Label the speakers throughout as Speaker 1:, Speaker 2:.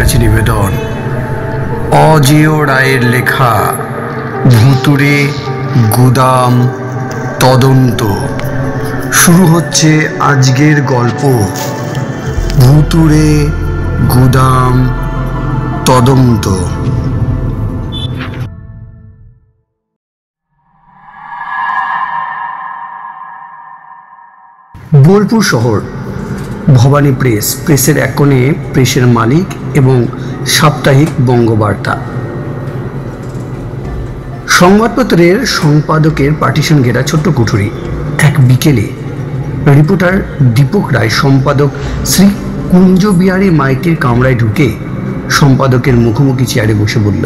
Speaker 1: কাছে নিবেদন অজেয় রায়ের লেখা ভুতুড়ে গুদাম তদন্ত। শুরু হচ্ছে আজকের গল্প ভুতুড়ে গুদাম তদন্ত। বোলপুর শহর, ভবানী প্রেসের এক কোণে প্রেসের মালিক এবং সাপ্তাহিক বঙ্গবার্তা। সংবাদপত্রের সম্পাদকের পার্টিশন ঘেরা ছোট্ট কুঠুরি। এক বিকেলে রিপোর্টার দীপক রায় সম্পাদক শ্রী কুঞ্জবিহারী মাইতির কামরায় ঢুকে সম্পাদকের মুখোমুখি চেয়ারে বসে বলল,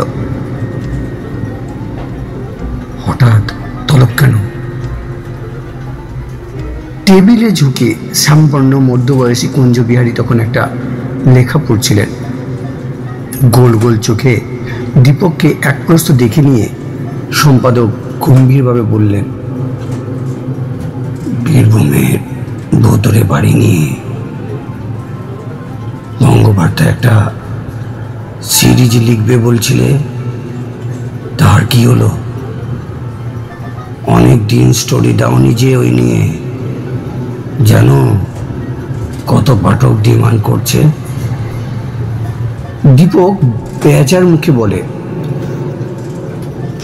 Speaker 1: হঠাৎ তলব কেন? টেবিলে ঝুঁকে শ্যামবর্ণ মধ্যবয়সী কুঞ্জবিহারী তখন একটা লেখা পড়ছিলেন। গোল গোল চোখে দীপককে এক প্রস্ত দেখে নিয়ে সম্পাদক গম্ভীরভাবে বললেন, বীরভূমের ভুতুড়ে বাড়ি নিয়ে বঙ্গবার্তা একটা সিরিজ লিখবে বলছিলে, তার কি হলো? অনেক দিন স্টোরি দাওনি যে ওই নিয়ে, জানো কত পাঠক ডিমান্ড করছে? দীপক বেচার মুখে বলে,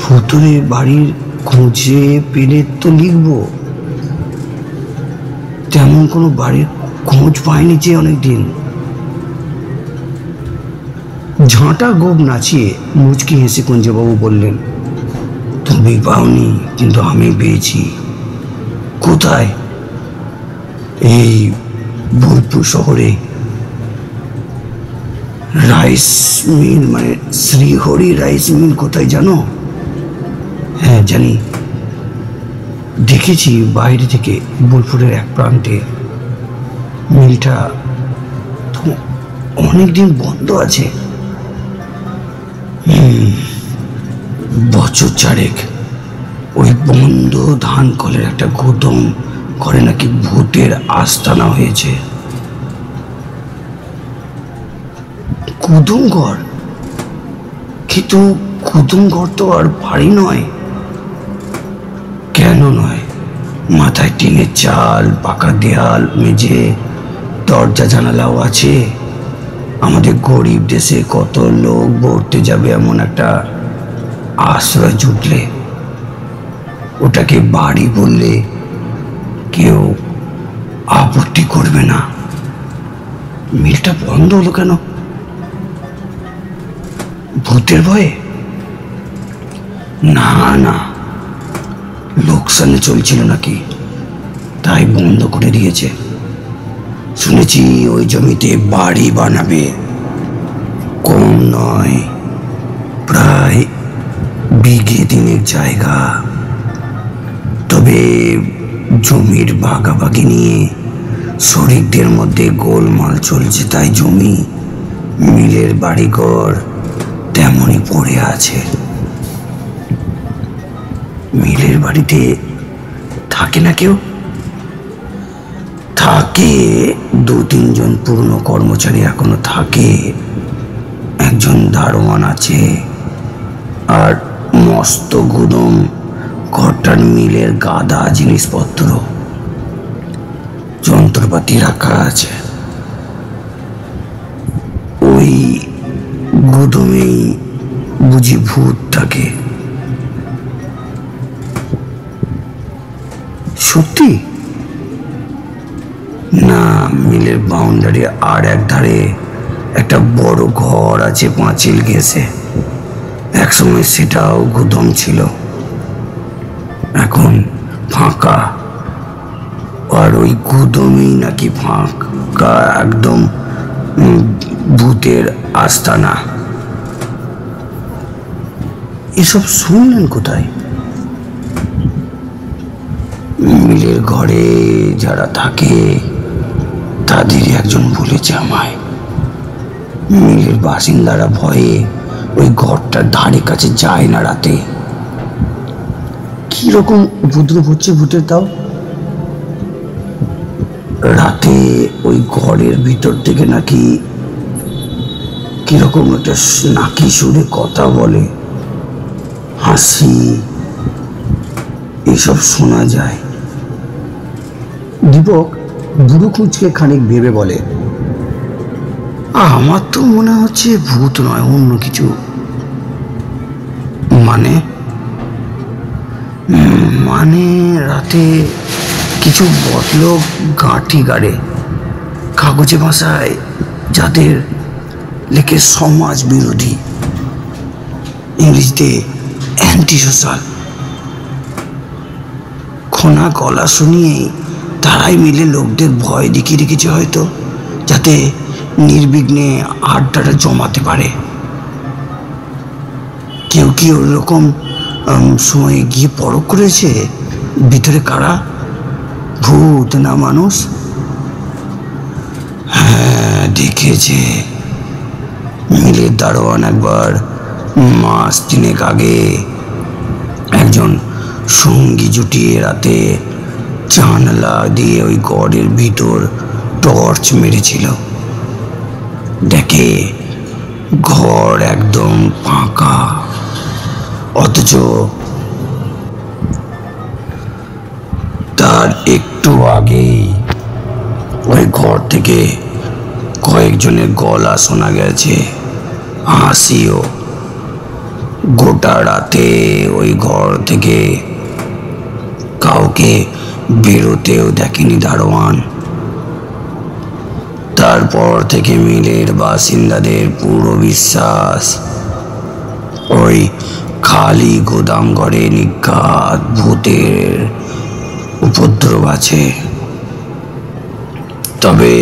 Speaker 1: ভুতুড়ে বাড়ির খুঁজে পেলে তো লিখবো, তেমন কোনো বাড়ির খোঁজ পায়নি যে অনেকদিন। ঝাঁটা গোপ নাচিয়ে মুচকি হেসে কুঞ্জবাবু বললেন, তুমি পাওনি কিন্তু আমি পেয়েছি। কোথায়? এই বোলপুর শহরে রাইস মিল, মানে শ্রীহরি রাইস মিল কোথায় জানো? হ্যাঁ জানি, দেখেছি বাইরে থেকে বোলপুরের এক প্রান্তে। মিলটা তো অনেকদিন বন্ধ আছে, বছর চারেক। ওই বন্ধ ধান কলের একটা গুদাম করে নাকি ভূতের আস্তানা হয়েছে। কুদুমঘর? কিন্তু কুদুমঘর তো আর বাড়ি নয়। কেন নয়? মাথায় টিনের চাল, পাকা দেয়াল, মেঝে, দরজা জানালাও আছে। আমাদের গরিব দেশে কত লোক পড়তে যাবে এমন একটা আশ্রয় জুটলে ওটাকে বাড়ি বললে কেউ আপত্তি করবে না। মিলটা বন্ধ হলো কেন? ভূতের ভয়ে? না না, লোকসানে চলছিল নাকি, তাই বন্ধ করে দিয়েছে। শুনেছি ওই জমিতে বাড়ি বানাবে, কম নয়, প্রায় বিঘে দিনের জায়গা। তবে জমির ভাগাভাগি নিয়ে শরিকদের মধ্যে গোলমাল চলছে, তাই জমি, মিলের বাড়িঘর তেমনই পড়ে আছে। মিলের বাড়িতে থাকে না কেউ? থাকে, 2-3 জন পুরনো কর্মচারী এখনো থাকে, একজন দারোয়ান আছে, আর মস্ত গুদম ঘরটার মিলের গাদা জিনিসপত্র, যন্ত্রপাতি রাখা আছে। ওই গুদমেই বুঝি ভূত থাকে। সত্যি? না, মিলের বাউন্ডারি আর এক ধারে একটা বড় ঘর আছে পাঁচিল ঘেঁষে। একসময় সেটাও গুদম ছিল, এখন ফাঁকা। আর ওই গুদমই নাকি ফাঁকা, একদম ভূতের আস্তানা। এসব শুনলেন কোথায়? মিলের ঘরে যারা থাকে তাদের একজন বলেছে আমায়। মিলের বাসিন্দারা ভয়ে ওই ঘরটার ধারে কাছে যায় না রাতে। কি রকম উপদ্রব হচ্ছে ভূতের তাও? রাতে ওই ঘরের ভিতর থেকে নাকি কিরকম একটা নাকি সুরে কথা বলে, হাসি, এসব শোনা যায়। দীপক বুড়ো কুঁচকে খানিক ভেবে বলে, আমার তো মনে হচ্ছে ভূত নয়, অন্য কিছু। মানে? মানে রাতে কিছু বদলোক গাঁটি গাড়ে কাগজে ভাষায়, যাদের লেখে সমাজ বিরোধী, ইংরেজিতে অ্যান্টি সোশ্যাল। খোনা গলা শুনিয়েই তারাই মিলে লোকদের ভয় দেখিয়ে রেখেছে হয়তো, যাতে নির্বিঘ্নে আড্ডাটা জমাতে পারে। কেউ কি ওরকম সময় গিয়ে পরখ করেছে ভিতরে কারা, ভূত না মানুষ? হ্যাঁ, দেখেছে। মিলের দারোয়ান একবার মাস 3 আগে একজন সঙ্গী জুটিয়ে রাতে জানলা দিয়ে ওই গড়ের ভিতর টর্চ মেরেছিল। দেখে ঘর একদম ফাঁকা, অথচ তার একটু আগেই ওই ঘর থেকে কয়েকজনের গলা শোনা গেছে, হাসিও। গোটা রাতে ওই ঘর থেকে কাউকে বেরোতেও দেখেনি দারোয়ান। তারপর থেকে মিলের বাসিন্দাদের পুরো বিশ্বাস ওই খালি গোদাম ঘরে নিঘাত ভূতের উপদ্রব আছে। তবে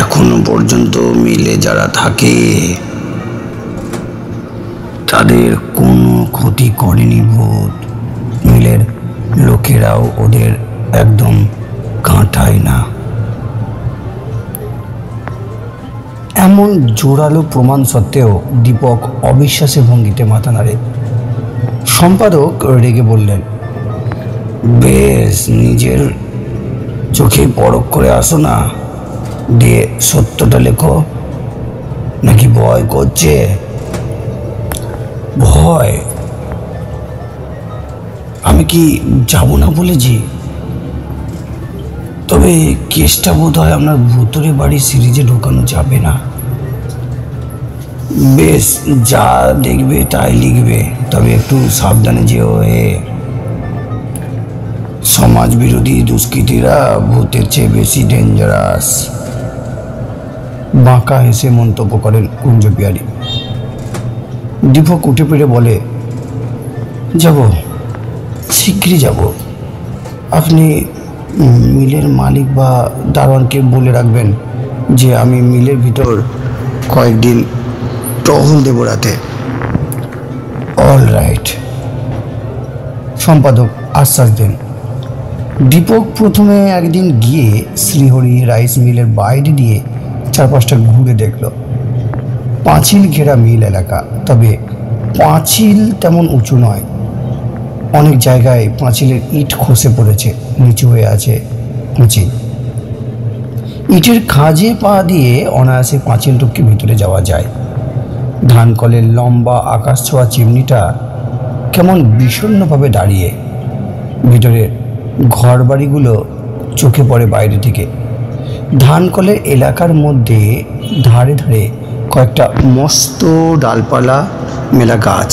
Speaker 1: এখনো পর্যন্ত মিলে যারা থাকে তাদের কোনো ক্ষতি করেনি ভূত। মিলের লোকেরাও ওদের একদম কাঁটায় না। এমন জোরালো প্রমাণ সত্ত্বেও দীপক অবিশ্বাসী ভঙ্গিতে মাথা নাড়ে। সম্পাদক রেগে বললেন, বেশ, নিজের চোখে পরখ করে আসো না, দিয়ে সত্যটা লেখো। নাকি ভয় করছে? ভয়? আমি কি যাব না বলেছি? তবে কেসটা বোধ হয় আপনার ভুতুরে বাড়ি সিরিজে ঢোকানো যাবে না। বেশ, যা দেখবে তাই লিখবে, তবে একটু সাবধানে যেও। সমাজ বিরোধী দুষ্কৃতীরা ভূতের চেয়ে বেশি ডেঞ্জারাস। বাঁকা হেসে মন্তব্য করেন কুঞ্জ বিহারী। দীপক উঠে পেরে বলে, যাব, শীঘ্রই যাব। আপনি মিলের মালিক বা দারোয়ানকে বলে রাখবেন যে আমি মিলের ভিতর কয়েকদিন টহল দেব রাতে। অল রাইট, সম্পাদক আশ্বাস দেন। দীপক প্রথমে একদিন গিয়ে শ্রীহরি রাইস মিলের বাইরে দিয়ে চারপাশটা ঘুরে দেখল। পাঁচিল ঘেরা মিল এলাকা, তবে পাঁচিল তেমন উঁচু নয়। অনেক জায়গায় পাঁচিলের ইট খসে পড়েছে, নিচু হয়ে আছে পাঁচিল। ইটের খাঁজে পা দিয়ে অনায়াসে পাঁচিল টপকে ভিতরে যাওয়া যায়। ধানকলের লম্বা আকাশ ছোঁয়া চিমনিটা কেমন বিষণ্ণভাবে দাঁড়িয়ে। ভিতরের ঘর বাড়িগুলো চোখে পড়ে বাইরে থেকে। ধানকলের এলাকার মধ্যে ধারে ধারে কয়েকটা মস্ত ডালপালা মেলা গাছ।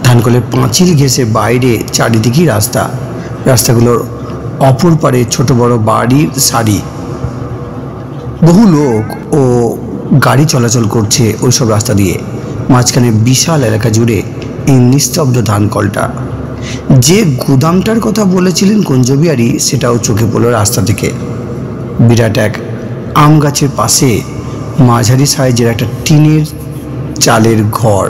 Speaker 1: ধানকলের পাঁচিল ঘেঁষে বাইরে চারিদিকেই রাস্তা। রাস্তাগুলোর অপর পারে ছোট বড় বাড়ির সারি। বহু লোক ও গাড়ি চলাচল করছে ওইসব রাস্তা দিয়ে। মাঝখানে বিশাল এলাকা জুড়ে এই নিস্তব্ধ ধানকলটা। যে গুদামটার কথা বলেছিলেন কুঞ্জবিহারী, সেটাও চোখে পড়ল রাস্তা থেকে। বিরাট এক আম গাছের পাশে মাঝারি সাইজের একটা টিনের চালের ঘর।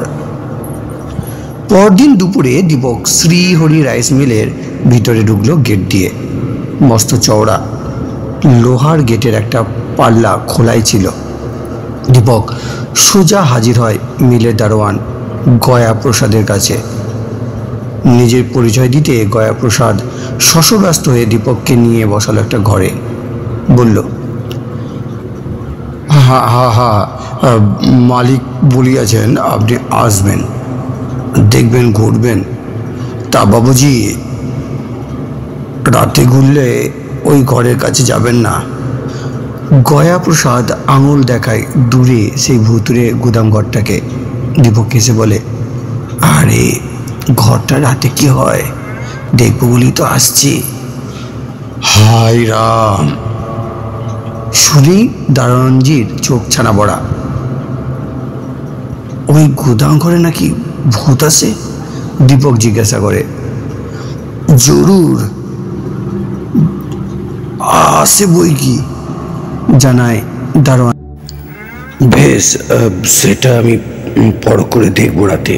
Speaker 1: পরদিন দুপুরে দীপক শ্রীহরি রাইস মিলের ভিতরে ঢুকলো গেট দিয়ে। মস্ত চওড়া লোহার গেটের একটা পাল্লা খোলাই ছিল। দীপক সোজা হাজির হয় মিলের দারোয়ান গয়া প্রসাদের কাছে। নিজের পরিচয় দিতে গয়া প্রসাদ শশব্যস্ত হয়ে দীপককে নিয়ে বসালো একটা ঘরে। বলল, হ্যাঁ হ্যাঁ হ্যাঁ, মালিক বলিয়াছেন আপনি আসবেন, দেখবেন ঘুরবেন। তা বাবুজি, রাতে ঘুরলে ওই ঘরের কাছে যাবেন না। গয়াপ্রসাদ আঙুল দেখায় দূরে সেই ভুতুরে গুদাম ঘরটাকে। দীপক এসে বলে, আরে ঘরটা রাতে কি হয় দেখবো বলি তো আসছি। হায় রাম! শুনি দারোয়ানজির চোখ ছানা বড়া। ওই গুদাম ঘরে নাকি ভূত আছে? দীপক জিজ্ঞাসা করে। জরুর আছে বই কি, জানায় দারোয়ান। বেশ, সেটা আমি পর করে দেখবো রাতে।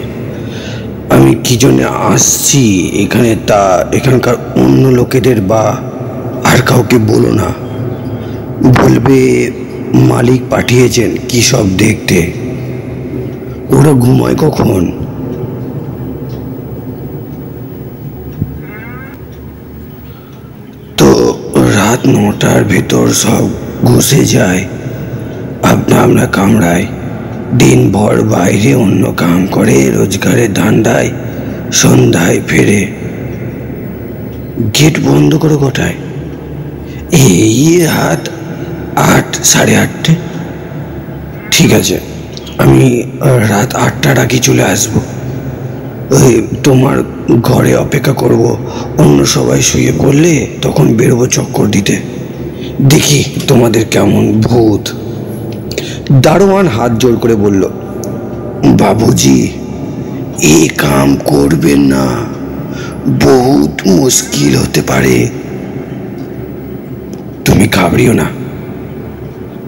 Speaker 1: আমি কি জন্য আসছি এখানে তা এখানকার অন্য লোকেদের বা আর কাউকে বলো না। বলবে মালিক পাঠিয়েছেন কি সব দেখতে। ওরা ঘুমায় কখন? তো রাত 9টার ভেতর সব ঘুষে যায় আপনা কামড়ায়। দিনভর বাইরে অন্য কাম করে, রোজগারের ধান্দায় সন্ধ্যায় ফেরে। গেট বন্ধ করো কটায়? এই রাত 8, সাড়ে 8টে। ঠিক আছে, আমি রাত 8টার আগে চলে আসবো। ওই তোমার ঘরে অপেক্ষা করব। অন্য সবাই শুয়ে পড়লে তখন বেরোবো চক্কর দিতে, দেখি তোমাদের কেমন ভূত। দারোয়ান হাত জোর করে বলল, বাবুজি এ কাম করবেন না, বহুত মুশকিল হতে পারে। তুমি ঘাবড়িও না,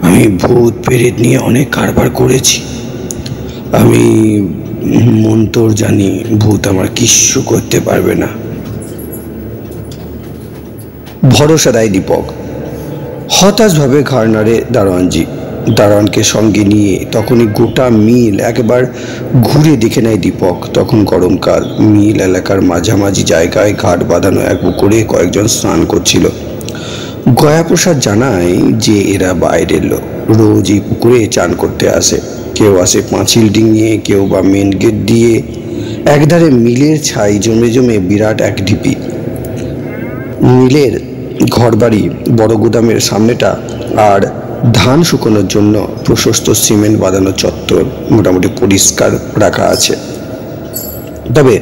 Speaker 1: আমি ভূত প্রেত নিয়ে অনেক কারবার করেছি। আমি মন্তর জানি, ভূত আমার কিচ্ছু করতে পারবে না। ভরসা দেয় দীপক। হতাশভাবে ঘাড় নাড়ে দারোয়ানজি। দারোয়ানকে সঙ্গে নিয়ে তখনই গোটা মিল একবার ঘুরে দেখে নেয় দীপক। তখন গরমকাল, মিল এলাকার মাঝামাঝি জায়গায় ঘাট বাঁধানো এক পুকুরে কয়েকজন স্নান করছিল। গয়াপ্রসাদ জানায় যে এরা বাইরের লোক, রোজ এই পুকুরে চান করতে আসে। কেউ আসে পাঁচিল ডিঙিয়ে, কেউ বা মেন গেট দিয়ে। একধারে মিলের ছাই জমে জমে বিরাট এক ঢিপি। মিলের ঘরবাড়ি, বড় গুদামের সামনেটা আর ধান শুকোনোর জন্য প্রশস্ত সিমেন্ট বাঁধানো চত্বর মোটামুটি পরিষ্কার রাখা আছে। তবে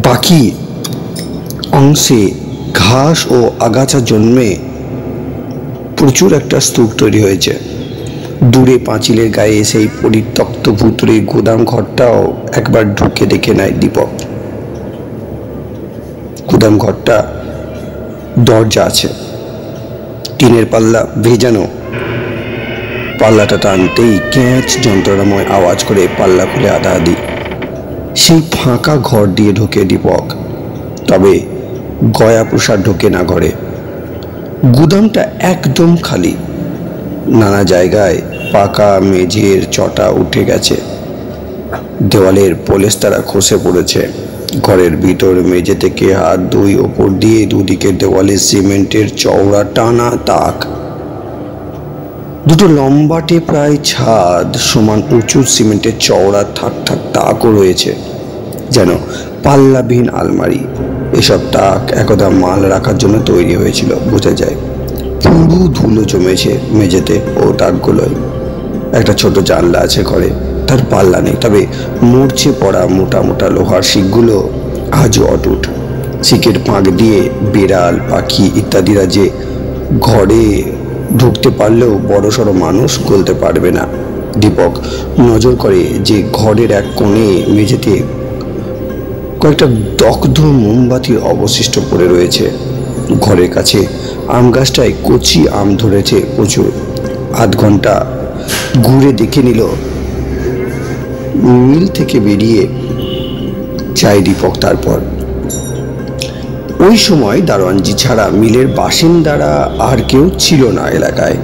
Speaker 1: বাকি অংশে ঘাস ও আগাছা জন্মে প্রচুর একটা স্তূপ তৈরি হয়েছে। দূরে পাঁচিলের গায়ে সেই পরিত্যক্ত ভুতুরে গুদাম ঘরটাও একবার ঢুকে দেখে নেয় দীপক। গুদাম ঘরটা দরজা আছে, টিনের পাল্লা ভেজানো। পাল্লাটা টানতেই ক্যাঁচ যন্ত্রণাময় আওয়াজ করে পাল্লা খুলে আধাআধি সেই ফাঁকা ঘর দিয়ে ঢোকে দীপক। তবে গয়াপ্রসাদ ঢোকে না ঘরে। গুদামটা একদম খালি। নানা জায়গায় পাকা মেঝের চটা উঠে গেছে, দেওয়ালের পলেস্তারা খসে পড়েছে। ঘরের ভিতর মেঝে থেকে হাত দুই ওপর দিয়ে দুদিকে দেওয়ালে সিমেন্টের চওড়া টানা তাক। দুটো লম্বাটে প্রায় ছাদ সমান উঁচু সিমেন্টের চওড়া থাক থাক তাকও রয়েছে, যেন পাল্লাবিহীন আলমারি। এসব তাক একদা মাল রাখার জন্য তৈরি হয়েছিল বোঝা যায়। পুরো ধুলো জমেছে মেঝেতে ও তাকগুলোয়। একটা ছোট জানলা আছে ঘরে, তার পাল্লা নেই, তবে মরচে পড়া মোটা মোটা লোহার শিকগুলো আজও অটুট। শিকের ফাঁক দিয়ে বিড়াল, পাখি ইত্যাদিরা যে ঘরে ঢুকতে পারলেও বড়সড় মানুষ গলতে পারবে না। দীপক নজর করে যে ঘরের এক কোণে মেঝেতে কয়েকটা দগ্ধ মোমবাতির অবশিষ্ট পড়ে রয়েছে। ঘরের কাছে আম গাছটায় কচি আম ধরেছে প্রচুর। আধ ঘন্টা ঘুরে দেখে নিল। মিল থেকে বেরিয়ে যায় দীপক। তারপর ওই সময় দারোয়ানজি ছাড়া মিলের বাসিন্দারা আর কেউ ছিল না এলাকায়।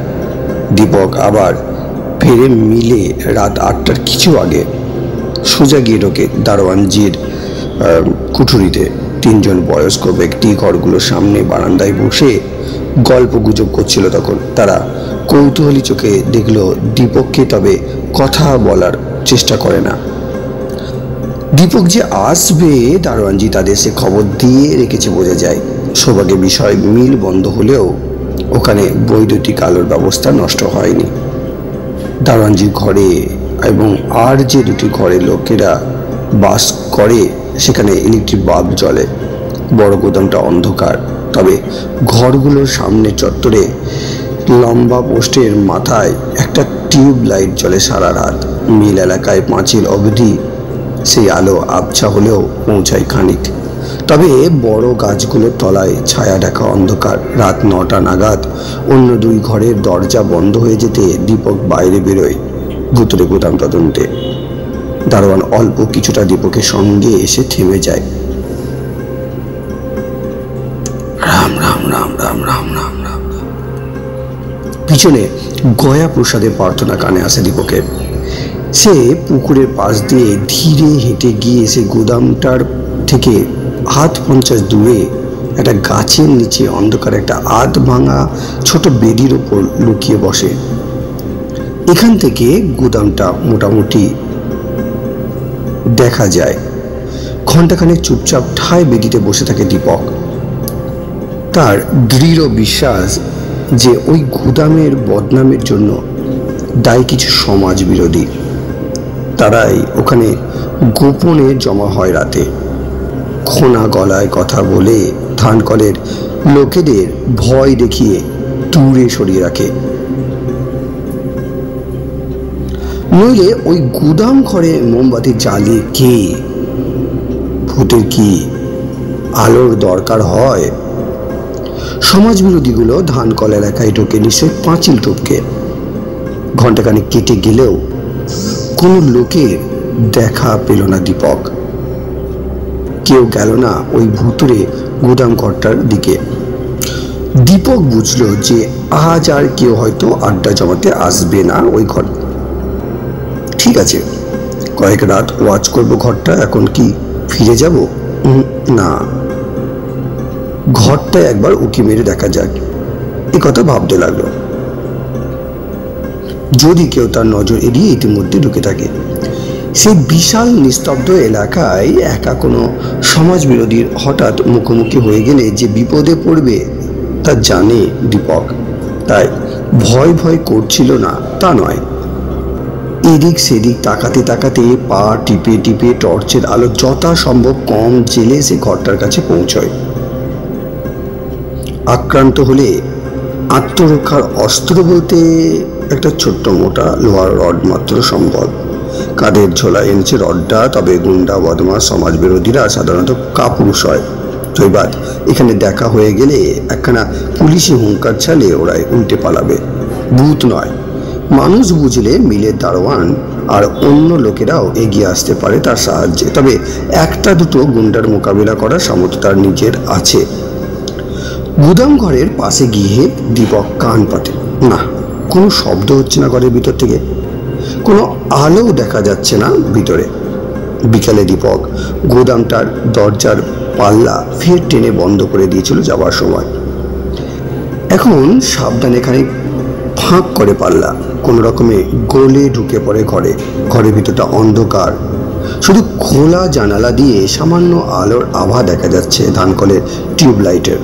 Speaker 1: দীপক আবার ফেরে মিলে রাত 8টার কিছু আগে। সোজা গিয়ে ঢোকে দারোয়ানজির কুঠুরিতে। 3জন বয়স্ক ব্যক্তি ঘরগুলোর সামনে বারান্দায় বসে গল্প গুজব করছিল। তখন তারা কৌতূহলী চোখে দেখল দীপককে, তবে কথা বলার চেষ্টা করে না। দীপক যে আসবে দারোয়ানজি তাদের সে খবর দিয়ে রেখেছে বোঝা যায়। সৌভাগ্যের বিষয় মিল বন্ধ হলেও ওখানে বৈদ্যুতিক আলোর ব্যবস্থা নষ্ট হয়নি। দারোয়ানজির ঘরে এবং আর যে দুটি ঘরে লোকেরা বাস করে সেখানে ইলেকট্রিক বাল্ব জ্বলে। বড় গোদামটা অন্ধকার, তবে ঘরগুলোর সামনে চত্বরে লম্বা পোস্টের মাথায় একটা টিউব লাইট জ্বলে সারা রাত। মিল এলাকায় পাঁচিল অবধি সেই আলো আবছা হলেও পৌঁছায় খানিক, তবে বড় গাছগুলোর তলায় ছায়া ঢাকা অন্ধকার। রাত 9টা নাগাদ অন্য দুই ঘরের দরজা বন্ধ হয়ে যেতে দীপক বাইরে বেরোয় ভুতুরে গোদাম তদন্তে। দারোয়ান অল্প কিছুটা দীপকের সঙ্গে এসে থেমে যায়। রাম রাম রাম রাম রাম রাম রাম। পিছনে গয়া প্রসাদের প্রার্থনা কানে আসে দীপকের। সে পুকুরের পাশ দিয়ে ধীরে হেঁটে গিয়ে সে গোদামটার থেকে 50 দূরে একটা গাছের নিচে অন্ধকার একটা আধ ভাঙা ছোট বেদির ওপর লুকিয়ে বসে। এখান থেকে গোদামটা মোটামুটি দেখা যায়। ঘণ্টাখানেক চুপচাপ ঠায় বেদিতে বসে থাকে দীপক। তার দৃঢ় বিশ্বাস যে ওই গোদামের বদনামের জন্য দায়ী কিছু সমাজ বিরোধী। তারাই ওখানে গোপনে জমা হয় রাতে, খোনা গলায় কথা বলে ধানকলের লোকেদের ভয় দেখিয়ে দূরে সরিয়ে রাখে। নইলে ওই গুদাম ঘরে মোমবাতি জ্বালিয়ে কে? ভূতের কি আলোর দরকার হয়? সমাজ বিরোধীগুলো ধানকল এলাকায় ঢোকে নিশ্চয় পাঁচিল টপকে। ঘণ্টাখানেক কেটে গেলেও কোনো লোকের দেখা পেল না দীপক। কেউ গেল না ওই ভুতুরে গুদাম ঘরটার দিকে। দীপক বুঝলো যে আজ আর কেউ হয়তো আড্ডা জমাতে আসবে না ওই ঘর। ঠিক আছে, কয়েক রাত ওয়াচ করব ঘরটা। এখন কি ফিরে যাব? না, ঘরটা একবার উকি মেরে দেখা যাক, এ কথা ভাবতে লাগলো। যদি কেউ তার নজর এড়িয়ে ইতিমধ্যে ঢুকে থাকে। সেই বিশাল নিস্তব্ধ এলাকায় একা কোনো সমাজ বিরোধীর হঠাৎ মুখোমুখি হয়ে গেলে যে বিপদে পড়বে তা জানে দীপক। তাই ভয় ভয় করছিল না তা নয়, এদিক সেদিক তাকাতে তাকাতে পা টিপে টিপে টর্চের আলো যথাসম্ভব কম জেলে সে ঘরটার কাছে পৌঁছয়। আক্রান্ত হলে আত্মরক্ষার অস্ত্র বলতে একটা ছোট্ট মোটা লোহার রড মাত্র সম্ভব। কাঁধের ঝোলায় এনেছে রডটা, তবে গুন্ডা বদমাশ সমাজ বিরোধীরা সাধারণত কাপুরুষ হয়। জয়বাদ এখানে দেখা হয়ে গেলে একখানা পুলিশি হুঙ্কার ছালে ওরাই উল্টে পালাবে। ভূত নয়, মানুষ বুঝলে মিলের দারোয়ান আর অন্য লোকেরাও এগিয়ে আসতে পারে তার সাহায্যে। তবে একটা দুটো গুন্ডার মোকাবিলা করার সামর্থ্য তার নিজের আছে। গুদাম ঘরের পাশে গিয়ে দীপক কান পাতে। না, কোনো শব্দ হচ্ছে না ঘরের ভিতর থেকে, কোনো আলোও দেখা যাচ্ছে না ভিতরে। বিকালে দীপক গোদামটার দরজার পাল্লা ফের টেনে বন্ধ করে দিয়েছিল যাবার সময়। এখন সাবধানে খানিক ফাঁক করে পাল্লা, কোনো রকমে গলে ঢুকে পড়ে ঘরে। ঘরের ভিতরটা অন্ধকার, শুধু খোলা জানালা দিয়ে সামান্য আলোর আভা দেখা যাচ্ছে ধানকলের টিউবলাইটের।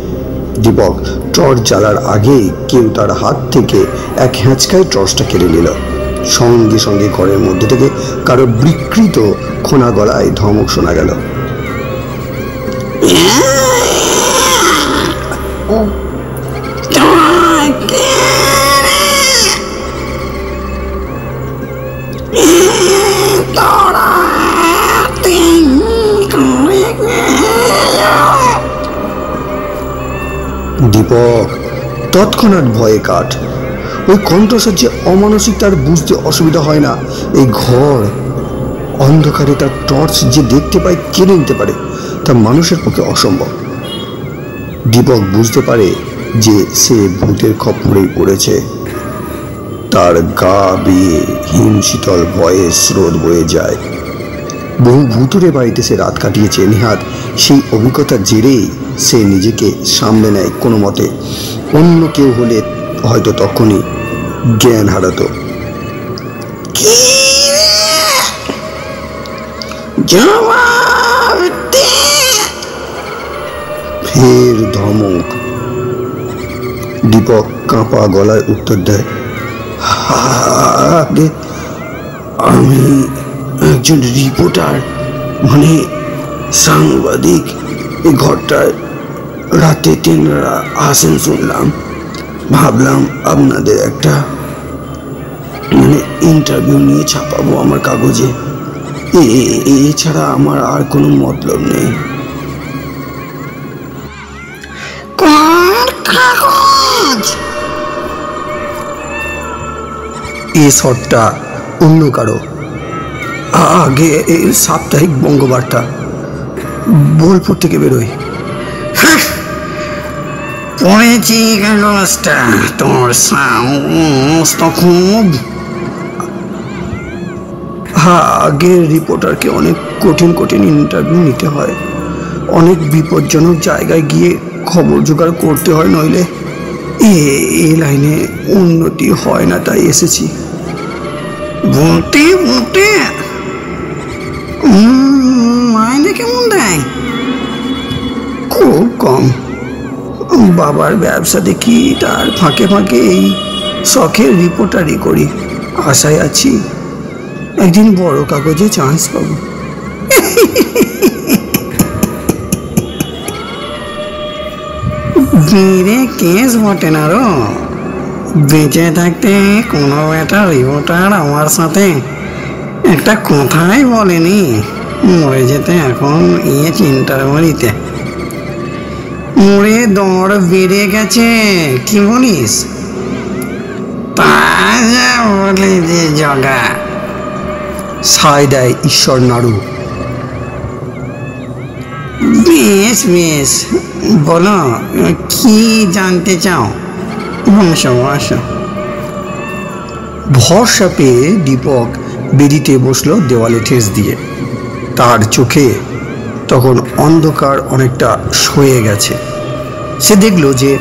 Speaker 1: দীপক টর্চ জ্বালার আগেই কেউ তার হাত থেকে এক হ্যাঁচকায় টর্চটা কেড়ে নিল। সঙ্গে সঙ্গে ঘরের মধ্যে থেকে কারো বিকৃত খোনা গলায় ধমক শোনা গেল। দীপক তৎক্ষণাৎ ভয়ে কাঠ। ওই কণ্ঠস্বর যে অমানসিক তার বুঝতে অসুবিধা হয় না। এই ঘর অন্ধকারে তার টর্চ যে দেখতে পায়, কেড়ে নিতে পারে, তা মানুষের পক্ষে অসম্ভব। দীপক বুঝতে পারে যে সে ভূতের খপ্পরেই পড়েছে। তার গা বেয়ে হিম শীতল ভয়ের স্রোত বয়ে যায়। বহু ভুতুরে বাড়িতে সে রাত কাটিয়েছে। নেহাত সেই অভিজ্ঞতার জেরেই সে নিজেকে সামলে নেয় কোনো মতে। অন্য কেউ হলে হয়তো তখনই জ্ঞান হারাতো। ফের ধমক। দীপক কাঁপা গলায় উত্তর দেয়, আমি একজন রিপোর্টার, মানে সাংবাদিক। এই ঘরটায় রাতে তেনারা আসেন শুনলাম, ভাবলাম আপনাদের একটা মানে ইন্টারভিউ নিয়ে ছাপাবো আমার কাগজে। এছাড়া আমার আর কোনো মতলব নেই। এই শটটা অন্য কারো, আগে সাপ্তাহিক বঙ্গবার্তা, বোলপুর থেকে বেরোয়। পড়েছি কাগজটা, তোর সাহস তো খুব। আগের রিপোর্টারকে অনেক কঠিন কঠিন ইন্টারভিউ নিতে হয়, অনেক বিপজ্জনক জায়গায় গিয়ে খবর জোগাড় করতে হয়, নইলে এই লাইনে উন্নতি হয় না, তাই এসেছি। বলতে বলতে মাইনে কেমন দেয়? খুব কম। বাবার ব্যবসা দেখি, তার ফাঁকে ফাঁকে এই শখের রিপোর্টারি করি। আশায় আছি একদিন বড় কাগজে চান্স পাবো। মেরে কেস বটে না রো, বেঁচে থাকতে কোনো একটা রিপোর্টার আমার সাথে একটা কথাই বলেনি, মরে যেতে এখন চিন্তার বাড়িতে। মরে দর বেড়ে গেছে, কি বলিস? তা যা বলে যে জগা, সায় দেয় ঈশ্বর নাড়ু। বেশ বেশ, বলো কি জানতে চাও? ভরসা পেয়ে দীপক বেদিতে বসলো দেওয়ালে ঠেস দিয়ে। তার চোখে তখন অন্ধকার অনেকটা সয়ে গেছে। সে দেখল যে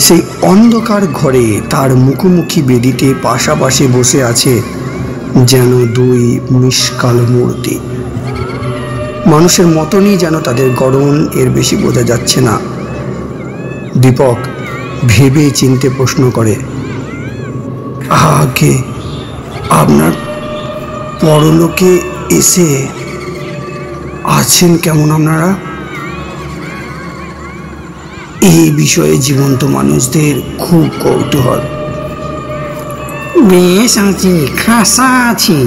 Speaker 1: সেই অন্ধকার ঘরে তার মুখোমুখি বেদিতে পাশাপাশি বসে আছে যেন দুই মিষ্কাল মূর্তি। মানুষের মতনই যেন তাদের গড়ন, এর বেশি বোঝা যাচ্ছে না। দীপক ভেবে চিনতে প্রশ্ন করে, আগে আপনার পরলোকে এসে আছেন কেমন আপনারা? এই বিষয়ে জীবন্ত মানুষদের খুব কৌতূহল। বেশ আছি, খাসা আছি,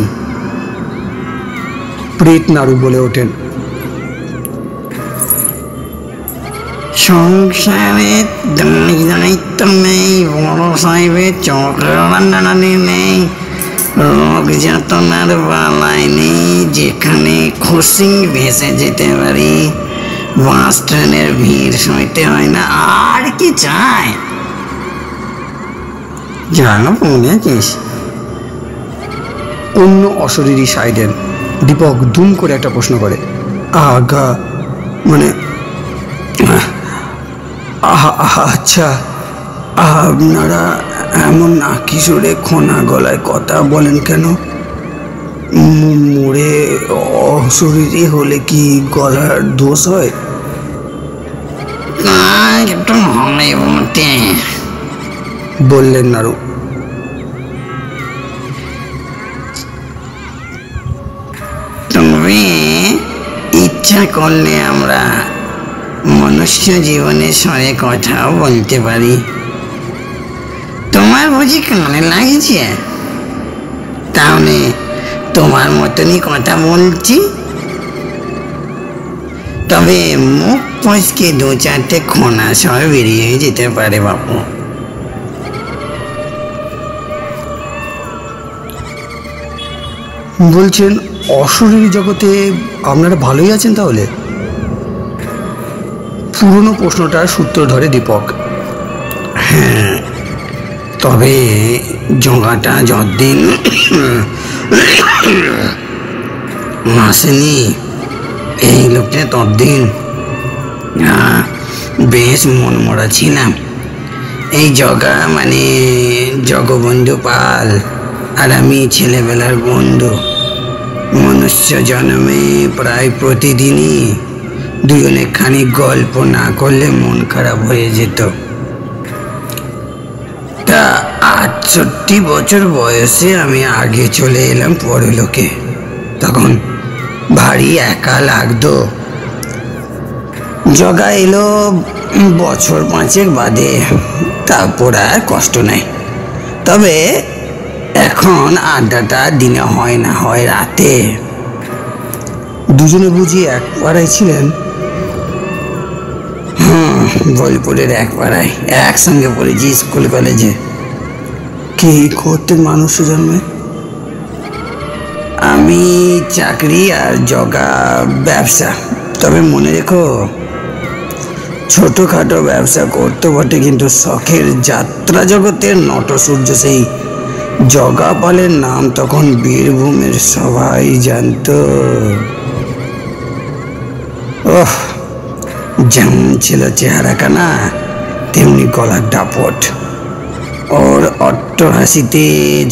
Speaker 1: প্রেত নাড়ু বলে ওঠেন। সংসারে দায়িত্ব নেই, বড় সাহেবের চক্রানি নেই, রোগ যাতনার বালাই নেই, যেখানে খুশি ভেসে যেতে পারি, বাস ট্রেনের ভিড় সইতে হয় না, আর কি চাই? জানো বলেছিস। অন্য অশরীরী সায় দেন। দীপক দুম করে একটা প্রশ্ন করে, আগা মানে আচ্ছা, আপনারা এমন নাকি সুরে খোনা গলায় কথা বলেন কেন? মরে অশরীরী হলে কি গলার দোষ হয়? একটু হয় বটে, বললেন নাড়ু। তবে ইচ্ছা করলে আমরা মনুষ্য জীবনের সঙ্গে কথাও বলতে পারি। তোমার বুঝি কানে লাগছে? তাহলে তোমার মতনই কথা বলছি, তবে মুখ পচকে দু চারটে খোনা সব বেরিয়ে যেতে পারে বাপু। বলছেন অশরীরী জগতে আপনারা ভালোই আছেন তাহলে? পুরনো প্রশ্নটার সূত্র ধরে দীপক। হ্যাঁ, তবে জগাটা যতদিন আসেনি এই লোকটা ততদিন বেশ মন মরা ছিলাম।
Speaker 2: এই জগা মানে জগবন্ধু পাল আর আমি ছেলেবেলার বন্ধু। মনুষ্য জন্মে প্রায় প্রতিদিনই দুজনে খানিক গল্প না করলে মন খারাপ হয়ে যেত। তা 68 বছর বয়সে আমি আগে চলে এলাম পরলোকে। তখন ভারী একা লাগতো। জগা এলো বছর 5 বাদে, তারপর আর কষ্ট নাই। তবে এখন আড্ডাটা দিনে হয় না, হয় রাতে।
Speaker 1: দুজনে বুঝি এক পাড়ায় ছিলেন?
Speaker 2: বোলপুরের এক পাড়ায় একসঙ্গে পড়েছি স্কুল কলেজে।
Speaker 1: কি করতেন মানুষ জন্মে?
Speaker 2: আমি চাকরি আর জগা ব্যবসা। তবে মনে রেখো, ছোটখাটো ব্যবসা করতে বটে, কিন্তু শখের যাত্রা জগতের নটসূর্য সেই জগা পালের নাম তখন বীরভূমের সবাই জানতো। ওহ, যেমন ছিল চেহারা কানা, তেমনি গলার দাপট। ওর অট্টহাসিতে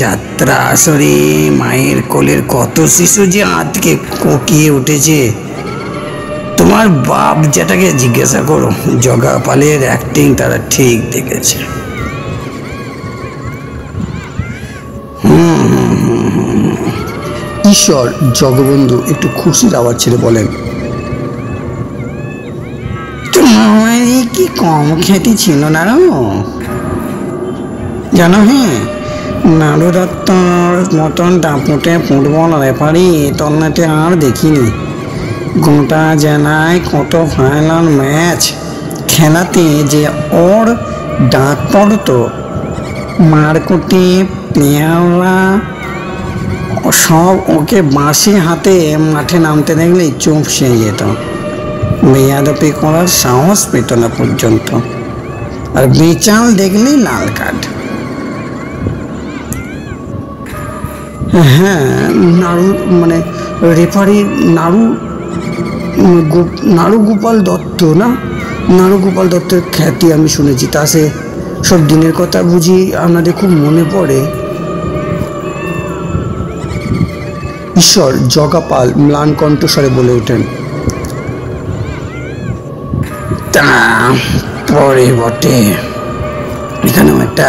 Speaker 2: যাত্রা আসরে মায়ের কোলের কত শিশু যে আঁতকে কোকিয়ে উঠেছে। তোমার বাপ যেটাকে জিজ্ঞাসা করো, জগা পালের অ্যাক্টিং তারা ঠিক দেখেছে।
Speaker 1: ঈশ্বর, জগবন্ধু একটু খুশির আওয়াজ ছেড়ে বলেন,
Speaker 2: তোমার কি কম খ্যাতি ছিল না জানো? হ্যাঁ, নাড়ু দত্তর মতন দাপুটে ফুটবল রেফারি তলনাতে আর দেখিনি। গোটা জেলায় কত ফাইনাল ম্যাচ খেলাতে যে ওর ডাক পড়তো, মারকুটি প্লেয়াররা সব ওকে বাঁশি হাতে মাঠে নামতে দেখলেই চুপসে যেত। বেয়াদপি করার সাহস পেত না পর্যন্ত, আর বেচাল দেখলেই লাল কার্ড।
Speaker 1: হ্যাঁ, নাড়ু মানে রেফারি নাড়ু গোপাল দত্ত না? নাড়ু গোপাল দত্তের খ্যাতি আমি শুনেছি। তা সে সব দিনের কথা বুঝি আপনাদের খুব মনে পড়ে? ঈশ্বর, জগা পাল ম্লান কণ্ঠস্বরে বলে ওঠেন,
Speaker 2: তা পরে বটে, এখানেও একটা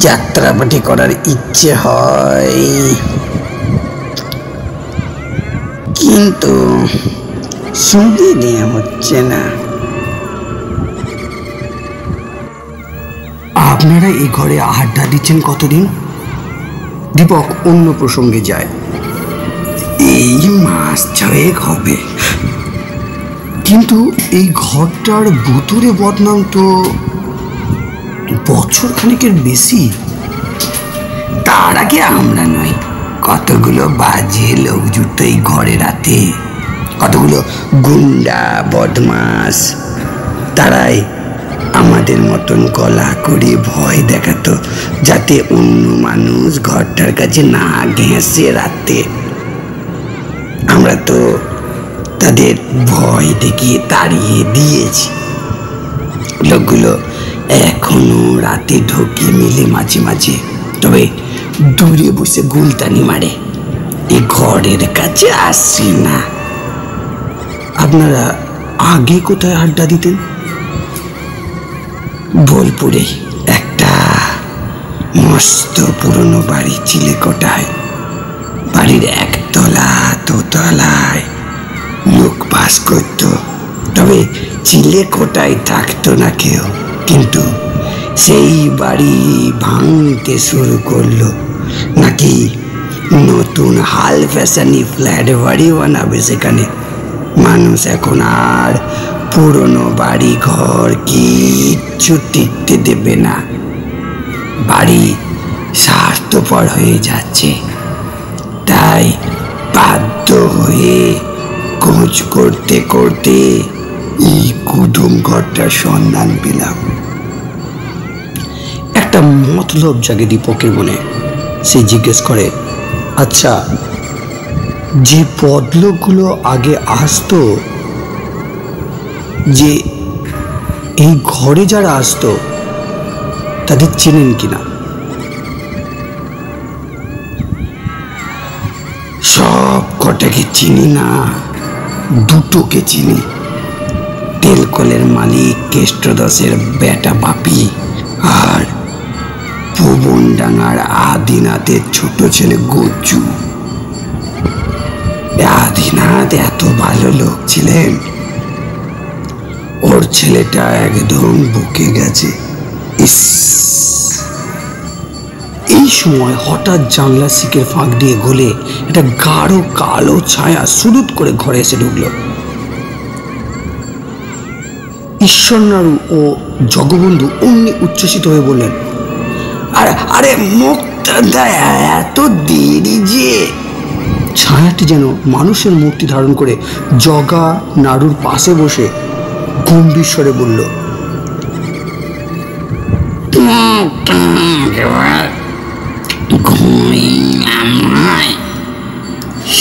Speaker 2: যাত্রাপাটি করার ইচ্ছে হয়, কিন্তু সুদি নিয়ে হচ্ছে না।
Speaker 1: আপনারা এই ঘরে আড্ডা দিচ্ছেন কতদিন? দীপক অন্য প্রসঙ্গে যায়,
Speaker 2: এই মাস 6 হবে।
Speaker 1: কিন্তু এই ঘরটার ভুতুরে বদনাম তো বছর খানেকের বেশি।
Speaker 2: তার আগে আমরা নয়, কতগুলো বাজে লোক জুটত এই ঘরে রাতে, কতগুলো গুন্ডা বদমাস। তারাই আমাদের মতন গলা করে ভয় দেখাতো, যাতে অন্য মানুষ ঘরটার কাছে না ঘেঁষে রাতে। আমরা তো তাদের ভয় দেখিয়ে তাড়িয়ে দিয়েছি। লোকগুলো এখনো রাতে ঢোকে মিলে মাঝে মাঝে, তবে দূরে বসে গুলতানি মারে, এই ঘরের কাছে আসে না।
Speaker 1: আপনারা আগে কোথায় আড্ডা দিতেন?
Speaker 2: বোলপুরে একটা মস্ত পুরনো বাড়ি চিলেকোটায়। বাড়ির একতলা দোতলায় লোক বাস করত, তবে চিলেকোটায় থাকতো না কেউ। কিন্তু সেই বাড়ি ভাঙতে শুরু করলো, নাকি নতুন হাল ফ্যাশনি ফ্ল্যাট বাড়ি বানাবে সেখানে। মানুষ এখন আর পুরনো বাড়ি ঘর কিচ্ছু টিকতে দেবে না। বাড়ি স্বার্থপর হয়ে যাচ্ছে, তাই বাধ্য হয়ে খোঁজ করতে করতে এই কুদুম ঘরটার সন্ধান পেলাম।
Speaker 1: একটা মতলব জাগে দীপকের মনে। সে জিজ্ঞেস করে, আচ্ছা, যে বদলোকগুলো আগে আসতো, যে এই ঘরে যারা আসতো, তাদের চেনেন কিনা।
Speaker 2: সব কটাকে চিনি না, দুটোকে চিনি। তেলকলের মালিক কেষ্টদাসের বেটা বাপি আর ভুবনডাঙ্গার আদিনাথের ছোট ছেলে গজ্জু। আদিনাথ এত ভালো লোক ছিলেন, ওর ছেলেটা একদম বুকে গেছে। ইস!
Speaker 1: এই সময় হঠাৎ জানলা শিকের ফাঁক দিয়ে গলে একটা গাঢ় কালো ছায়া সুদূত করে ঘরে এসে ঢুকলো। ঈশ্বরনারু ও জগবন্ধু অমনি উচ্ছ্বসিত হয়ে বললেন,
Speaker 2: আরে আরে মুক্তা, এত দেরি যে!
Speaker 1: ছায়াটি যেন মানুষের মূর্তি ধারণ করে জগা নাড়ুর পাশে বসে গম্ভীর স্বরে বলল,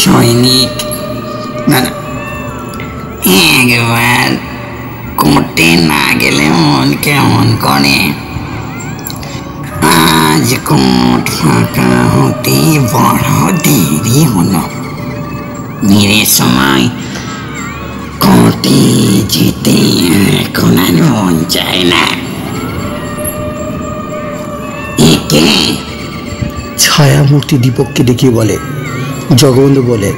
Speaker 2: সৈনিক, না না, একবার কোর্টে না গেলে মন কেমন করে। আজ কোর্ট ফাঁকা হতে বড় দেরি হলো। মেরে সময় কোর্টে যেতে এখন আর মন চায় না। একে
Speaker 1: ছায়া মূর্তি দীপককে দেখিয়ে বলে। জগবন্ধু বলে,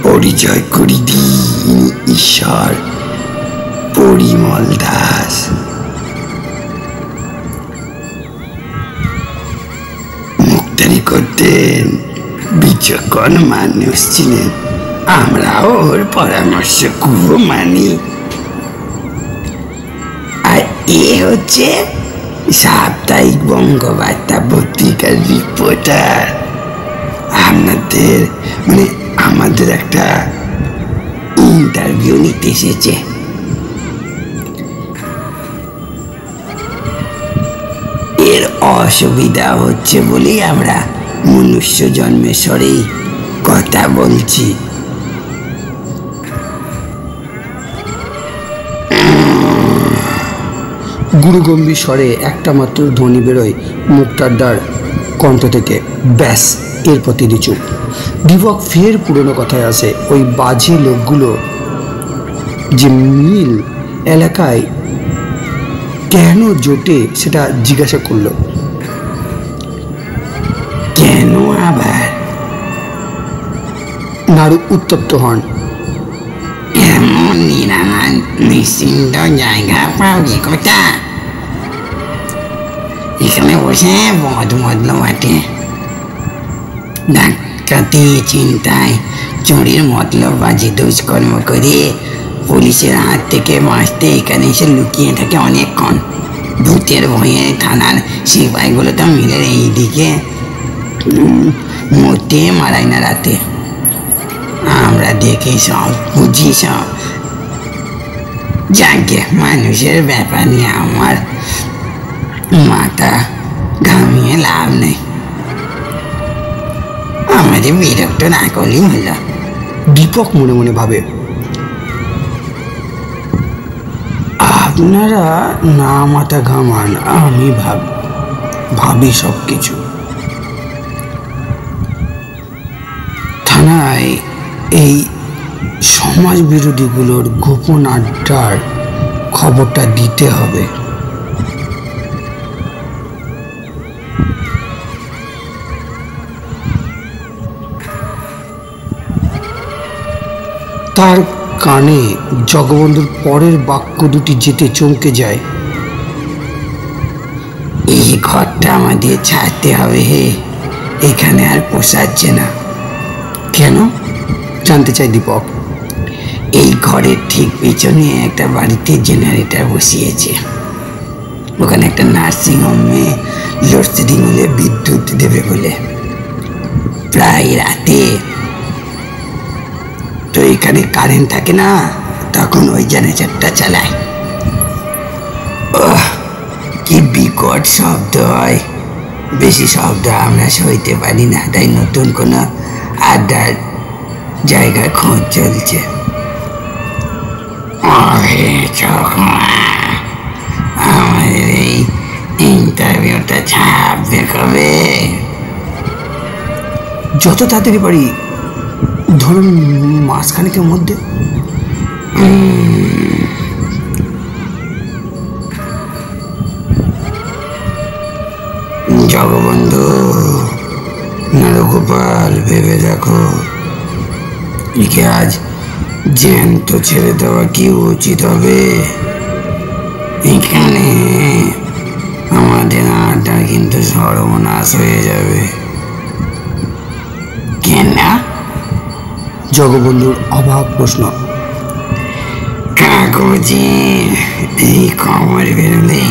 Speaker 2: পরিচয় করি দিন, ঈশ্বর পরিমল দাস। মুক্তারি করতেন, বিচক্ষণ মানুষ ছিলেন। আমরা ওর পরামর্শ খুব মানি। আর এ হচ্ছে সাপ্তাহিক বঙ্গবার্তা পত্রিকার রিপোর্টার। আপনাদের আমাদের একটা ইন্টারভিউ নিতে এসেছে। এর অসুবিধা হচ্ছে বলেই আমরা মনুষ্য জন্মের স্বরেই কথা বলছি।
Speaker 1: গুরুগম্ভীর স্বরে একটা মাত্র ধ্বনি বেরোয় মুক্তারদার কণ্ঠ থেকে, ব্যাস, এরপর তিনি চুপ। দীপক ফের পুরনো কথায় আসে। ওই বাজে লোকগুলো যে মিল এলাকায় কেন জোটে সেটা জিজ্ঞাসা করলো।
Speaker 2: কেন আবার?
Speaker 1: নাড়ু উত্তপ্ত হন।
Speaker 2: এমন নিরামান নিশ্চিন্ত জায়গা পাবি কোথা? এখানে বসে বদ বদল বাটে, ডাকাতি, চিন্তায়, চুরির মতলববাজি দুষ্কর্ম করে পুলিশের হাত থেকে বাঁচতে এখানে এসে লুকিয়ে থাকে অনেকক্ষণ। ভূতের ভয়ে থানার সিপাহীগুলো তো মিলে এইদিকে মরতে মারাই না রাতে। আমরা দেখি সব, বুঝি সব। যাকে মানুষের ব্যাপার নিয়ে আমার মাথা ঘামিয়ে লাভ নেই। আমাদের বিরক্ত না করলেই হলো।
Speaker 1: দীপক মনে মনে ভাবে, আপনারা না মাথা ঘামান, আমি ভাবি সব কিছু। থানায় এই সমাজ বিরোধীগুলোর গোপন আড্ডার খবরটা দিতে হবে। তার কানে জগবন্ধুর পরের বাক্য দুটি যেতে চমকে যায়।
Speaker 2: এই ঘরটা আমাদের ছাড়তে হবে হে, এখানে আর পোষাচ্ছে না।
Speaker 1: কেন জানতে চাই দীপক।
Speaker 2: এই ঘরের ঠিক পিছনে একটা বাড়িতে জেনারেটর বসিয়েছে। ওখানে একটা নার্সিং হোমে লোডশেডিং হলে বিদ্যুৎ দেবে বলে। প্রায় রাতে তো এখানে কারেন্ট থাকে না, তখন ওই জেনারেটরটা চালায়। কি বিকট শব্দ হয়। বেশি শব্দ আমরা সইতে পারি না, তাই নতুন কোনো আড্ডার জায়গায় খোঁজ চলছে। আমাদের এই আসবে কবে?
Speaker 1: যত তাড়াতাড়ি পারি, ধরুন মাসখানেকের মধ্যে।
Speaker 2: জগবন্ধু, নরগোপাল, ভেবে দেখো, একে আজ জ্যান্ত ছেড়ে দেওয়া কি উচিত হবে? এখানে আমাদের আড্ডা কিন্তু সর্বনাশ হয়ে যাবে। কেন?
Speaker 1: জগবন্ধুর অবাক প্রশ্ন।
Speaker 2: কাগজে এই খবর বেরোলে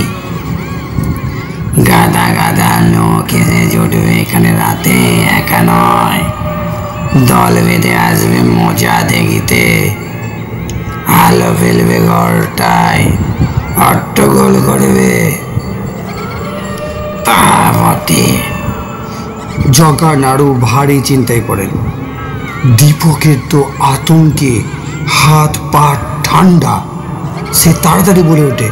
Speaker 2: গাদা গাদা লোক এসে জুটবে এখানে, রাতে একা নয়, দল বেঁধে আসবে মজা দেখিতে, আলো ফেলবে ঘরটায়, হট্টগোল করবে। তা বটে।
Speaker 1: জগা নাড়ু ভারী চিন্তায় পড়েন। দীপকের তো আতঙ্কে হাত পা ঠান্ডা। সে তাড়াতাড়ি বলে ওঠে,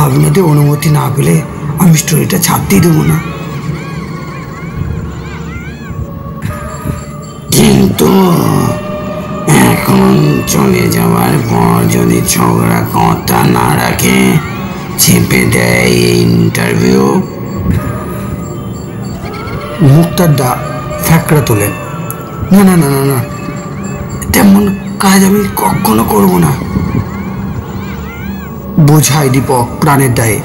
Speaker 1: আপনাদের অনুমতি না পেলে আমি স্টোরিটা ছাড়তেই দেবো না।
Speaker 2: কিন্তু এখন চলে যাওয়ার পর যদি ছোকরা কথা না রাখে, চেপে দেয় এই ইন্টারভিউ।
Speaker 1: মুক্তারদা ফ্যাকড়া তোলেন। না না না না না, তেমন কাজ আমি কখনো করব না। বোঝায় দীপক প্রাণের দায়ে।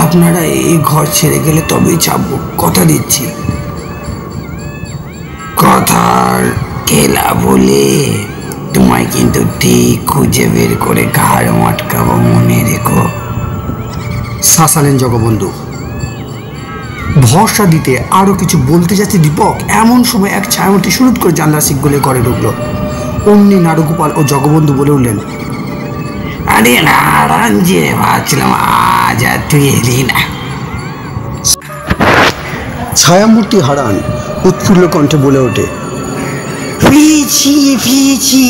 Speaker 1: আপনারা এই ঘর ছেড়ে গেলে তবেই চাপবো, কথা দিচ্ছি।
Speaker 2: কথার খেলা বলে তোমায় কিন্তু ঠিক খুঁজে বের করে ঘাড় মটকাবো, মনে রেখো।
Speaker 1: শাসালেন জগবন্ধু। ভরসা দিতে আরো কিছু বলতে যাচ্ছে দীপক, এমন সময় এক ছায়ামূর্তি শুরুত করে জানলা শিক গলে ঘরে ঢুকলো। অমনি নারুগোপাল ও জগবন্ধু বলে উঠলেন,
Speaker 2: আরে নারায়ণ যে, ভাবছিলাম আজ আর তুই এলি না।
Speaker 1: ছায়ামূর্তি হারান উৎফুল্ল কণ্ঠে বলে ওঠে,
Speaker 2: পেয়েছি পেয়েছি।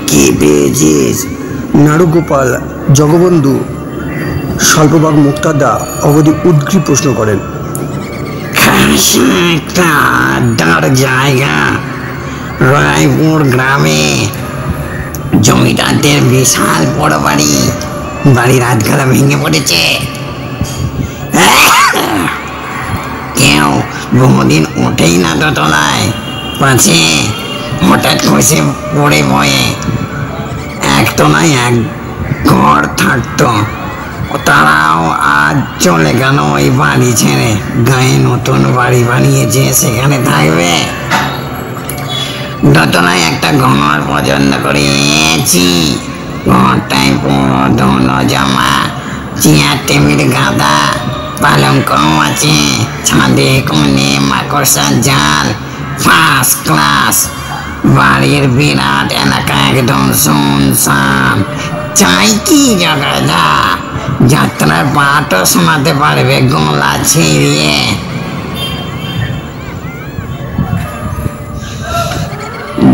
Speaker 2: কি পেয়েছিস?
Speaker 1: নারুগোপাল, জগবন্ধু, স্বল্পবাগ মুক্তাদা অবধি উদ্গ্রীব প্রশ্ন করেন।
Speaker 2: খাসা একটা আড্ডার জায়গা রায়পুর গ্রামে, জমিদারদের বিশাল বড় বাড়ি। বাড়ির আধখানা ভেঙে পড়েছে। কেউ বহুদিন ওঠেই না দোতলায়, পাছে হঠাৎ খসে পড়ে বয়ে একতলায় এক ঘর থাকতো। তারাও আজ চলে গেল ওই বাড়ি ছেড়ে, গায়ে নতুন বাড়ি বানিয়েছে, সেখানে থাকবে। দোতলায় একটা ঘর পছন্দ করেছি। ঘরটায় পুরো ধুলো জমা, চেয়ার টেবিল গাদা, পালঙ্কও আছে, ছাদে কোণে মাকড়সার জাল, ফার্স্ট ক্লাস। বাড়ির বিরাট এলাকা একদম শুনশান। চাই কি জগাদা? যাত্রার পাটও শোনাতে পারবে গলা ছিঁড়িয়ে।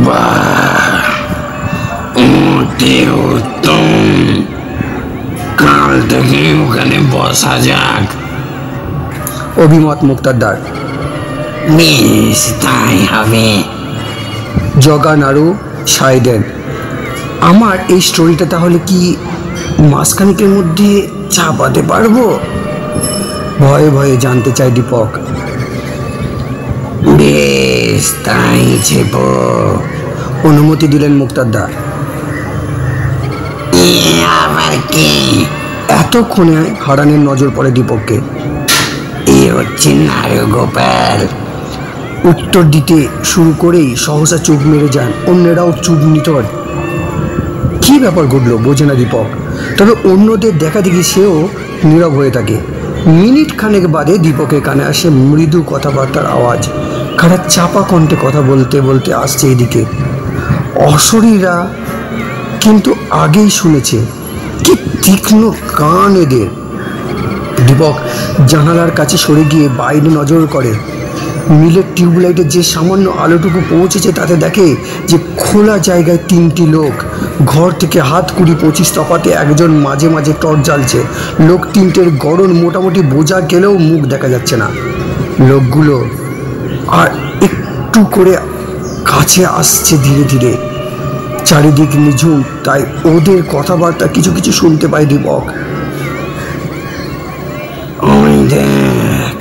Speaker 2: বাহ, অতি উত্তম। কাল থেকে ওখানে বসা যাক।
Speaker 1: অভিমত মুক্তারদার।
Speaker 2: বেশ, তাই হবে।
Speaker 1: জগা নাড়ু সায় দেন। আমার এই স্টোরিটা তাহলে কি মাসখানেকের মধ্যে চাপাতে পারবো? ভয়ে ভয়ে জানতে চাই দীপক।
Speaker 2: বেশ, তাই ছেপো।
Speaker 1: অনুমতি দিলেন মুক্তারদা।
Speaker 2: আবার কি?
Speaker 1: এতক্ষণে হারানের নজর পড়ে দীপককে।
Speaker 2: এ হচ্ছে নারুগোপাল।
Speaker 1: উত্তর দিতে শুরু করেই সহসা চুপ মেরে যান। অন্যেরাও চুপ নিতর। কি ব্যাপার ঘটলো বোঝে না দীপক, তবে অন্যদের দেখা দেখি সেও নীরব হয়ে থাকে। মিনিট খানেক বাদে দীপকের কানে আসে মৃদু কথাবার্তার আওয়াজ। কারা চাপা কণ্ঠে কথা বলতে বলতে আসছে এদিকে। অশরীরা কিন্তু আগেই শুনেছে। কি তীক্ষ্ণ কান এদের। দীপক জানালার কাছে সরে গিয়ে বাইরে নজর করে। মিলের টিউবলাইটে যে সামান্য আলোটুকু পৌঁছেছে তাতে দেখে যে খোলা জায়গায় 3টি লোক। ঘর থেকে হাত 20-25 তফাতে একজন মাঝে মাঝে টর্চ জ্বালছে। লোক 3টের গড়ন মোটামুটি বোঝা গেলেও মুখ দেখা যাচ্ছে না। লোকগুলো আর একটু করে কাছে আসছে ধীরে ধীরে। চারিদিক নিঝুম, তাই ওদের কথাবার্তা কিছু কিছু শুনতে পায় দীপক।
Speaker 2: ওই দেখ,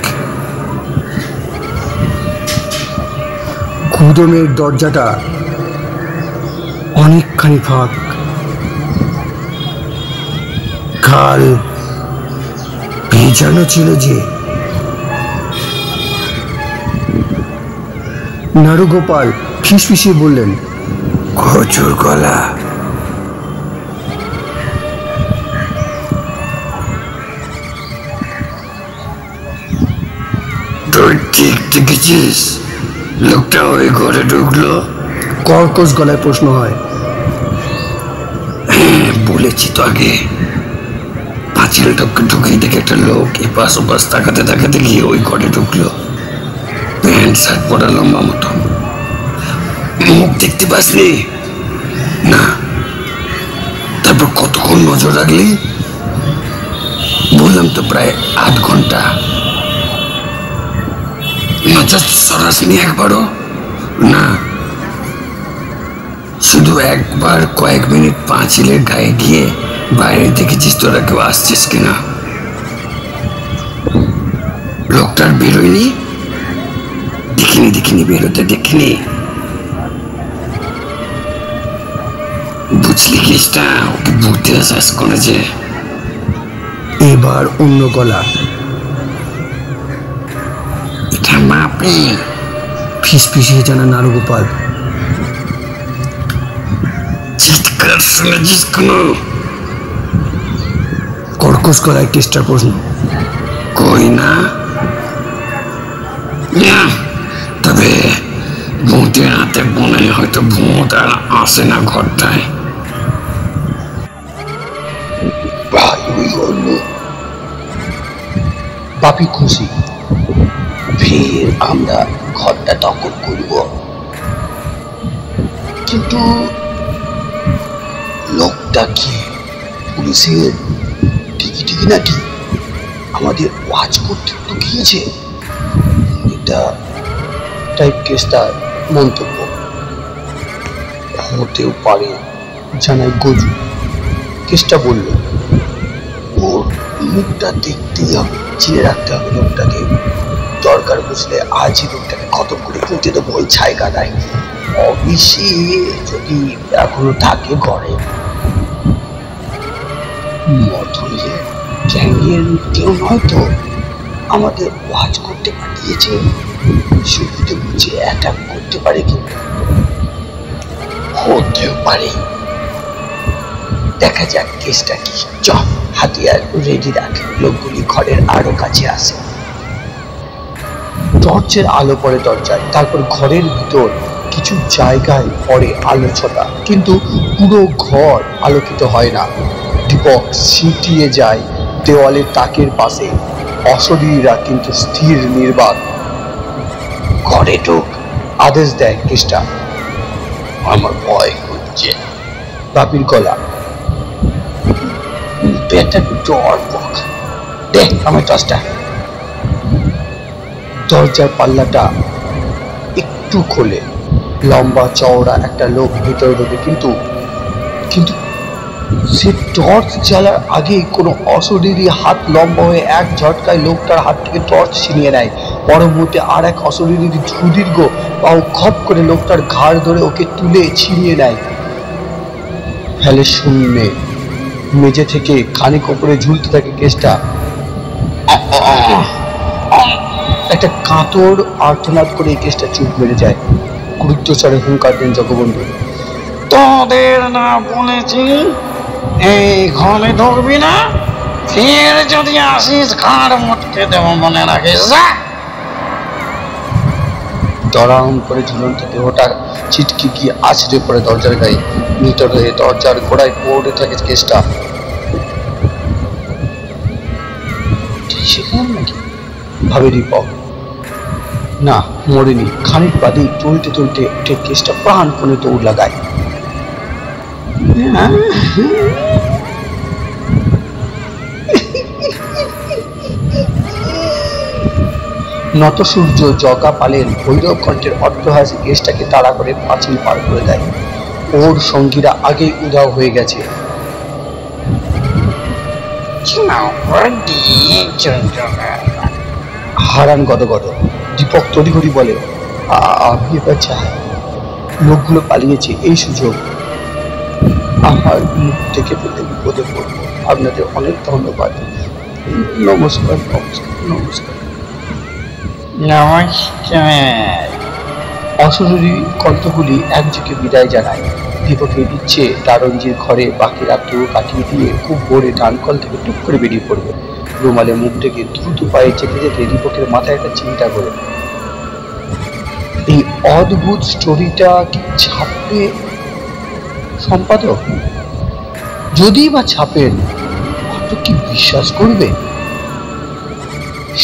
Speaker 1: গুদমের দরজাটা অনেকখানি ফাঁক। কাল ভেজানো ছিল যে। নারুগোপাল ফিসফিসিয়ে বললেন,
Speaker 2: কচুর গলা। তুই ঠিক দেখেছিস লোকটা ওই ঘরে ঢুকলো?
Speaker 1: কর্কশ গলায় প্রশ্ন হয়।
Speaker 2: বলেছি তো আগে, পাঁচিলটাকে ঢুকে দেখে একটা লোক এপাশ ওপাশ তাকাতে তাকাতে গিয়ে ওই ঘরে ঢুকলো। প্যান্ট শার্ট পরা, লম্বা মতো। মুখ দেখতে পাসনি? না। তারপর কতক্ষণ নজর রাখলি? বললাম তো প্রায় 8 ঘন্টা। নজর সরাসরি একবারও না, শুধু একবার কয়েক মিনিট পাঁচিলের গায়ে গিয়ে বাইরে দেখেছিস তোরা কেউ আসছিস কিনা। লোকটার বেরোয়নি? দেখিনি বেরোতে দেখিনি। বুঝলি কেসটা? ওকে বুঝতে শেষ করেছে।
Speaker 1: এবার অন্য গলা।
Speaker 2: এটা মাপি।
Speaker 1: ফিসফিসিয়ে জানা নারুগোপাল।
Speaker 2: চিৎকার শুনেছিস কোনো?
Speaker 1: কর্কশ গলায় টেস্টার প্রশ্ন।
Speaker 2: কই না। তবে ভূতের হাতে মনে হয়তো ভূত আর আসে না ঘরটায়।
Speaker 3: ভালোই হলো, বাপি খুশি। ফের আমরা ঘরটা দখল করব, কিন্তু লোকটা কি পুলিশের টিকি নাকি আমাদের ওয়াচ করতে তো গিয়েছে? এটা টাইপ কেসটার মন্তব্য হতেও পারে, জানাই গজু। কেসটা বলল, ওর মুখটা দেখতেই হবে, চিনে রাখতে হবে লোকটাকে। দরকার বুঝলে আজই লোকটাকে খতম করে পুঁতে দেবো ওই ছাই কাদায়। অফিসে যদি এখনো থাকে ঘরে। মথুরিয়ে গ্যাংয়ের কেউ নয়তো আমাদের ওয়াচ করতে পাঠিয়েছে। সুবিধে বুঝে অ্যাটাক করতে পারে, কিন্তু হতেও পারে। দেখা যাক কেসটা কি। চ, হাতিয়ার রেডি রাখ, লোকগুলি ঘরের আরো কাছে আসে। টর্চের আলো পড়ে দরজায়, তারপর ঘরের ভিতর কিছু জায়গায় পড়ে আলো ছটা, কিন্তু পুরো ঘর আলোকিত হয় না। দীপক ছিটিয়ে যায় দেওয়ালের তাকের পাশে। অশরীরীরা কিন্তু স্থির নির্বাক। ঘরে ঢোক, আদেশ দেয় কেসটা। আমার ভয় হচ্ছে। বাপির গলা। বেটা ডর বক, দে আমার টর্চটা। দরজার পাল্লাটা একটু খোলে। লম্বা চওড়া একটা লোক ভিতরে ঢোকে, কিন্তু কিন্তু সে টর্চ জ্বালার আগেই কোনো অশরীরী হাত লম্বা হয়ে এক ঝটকায় লোকটার হাত থেকে টর্চ ছিনিয়ে নেয়। পরবর্তী আর এক অশরীরী সুদীর্ঘ পাও খপ করে লোকটার ঘাড় ধরে ওকে তুলে ছিনিয়ে নেয়, ফেলে শূন্যে। মেঝে থেকে খানিক ওপরে ঝুলতে থাকে কেসটা। একটা কাতর আর্তনাদ করে এই কেসটা চুপ মেরে যায়। গুরুত্বস্বরে হুঙ্কার দেন জগবন্ধু,
Speaker 2: তোদের না বলেছি এই ঘরে ঢুকবি না? ফের যদি আসিস ঘাড় মুটকে দেব, মনে রাখিস।
Speaker 1: দরাম করে ঝুলন্ত দেহটা ছিটকে গিয়ে আছড়ে পড়ে দরজার গায়ে। নিতর হয়ে দরজার গোড়ায় পড়ে থাকে কেসটা। সেখানে নাকি ভাবে দীপক।
Speaker 3: না, মরেনি। খানিক বাদেই টলতে টলতে উঠে কেসটা প্রাণপণে দৌড় লাগায়। নত সূর্য জগা পালের ভৈরব কণ্ঠের অট্টহাসি কেসটাকে তাড়া করে পাঁচিল পার করে দেয়। ওর সঙ্গীরা আগেই উধাও হয়ে গেছে। হারান গদগদ। দীপক তড়িঘড়ি বলে, আমি এবার চাই। লোকগুলো পালিয়েছে, এই সুযোগ আমার মুখ থেকে পেলে বিপদে পড়ব। আপনাদের অনেক ধন্যবাদ। নমস্কার, নমস্কার, নমস্কার, নমস্কার। অশরীরী কণ্ঠগুলি একযোগে বিদায় জানায়। দীপকের ইচ্ছে তারঞ্জির ঘরে বাকি রাতটুকু কাটিয়ে দিয়ে খুব ভোরে ডানকল থেকে টুক করে বেরিয়ে পড়বে। রুমালে মুখ থেকে দ্রুত পায়ে যেতে যেতে দীপকের মাথায় একটা চিন্তা করে, এই অদ্ভুত স্টোরিটা কি ছাপবে সম্পাদক? যদি বা ছাপেন, পাঠক কি বিশ্বাস করবে?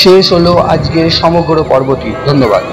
Speaker 3: শেষ হলো আজকের সমগ্র পর্বটি। ধন্যবাদ।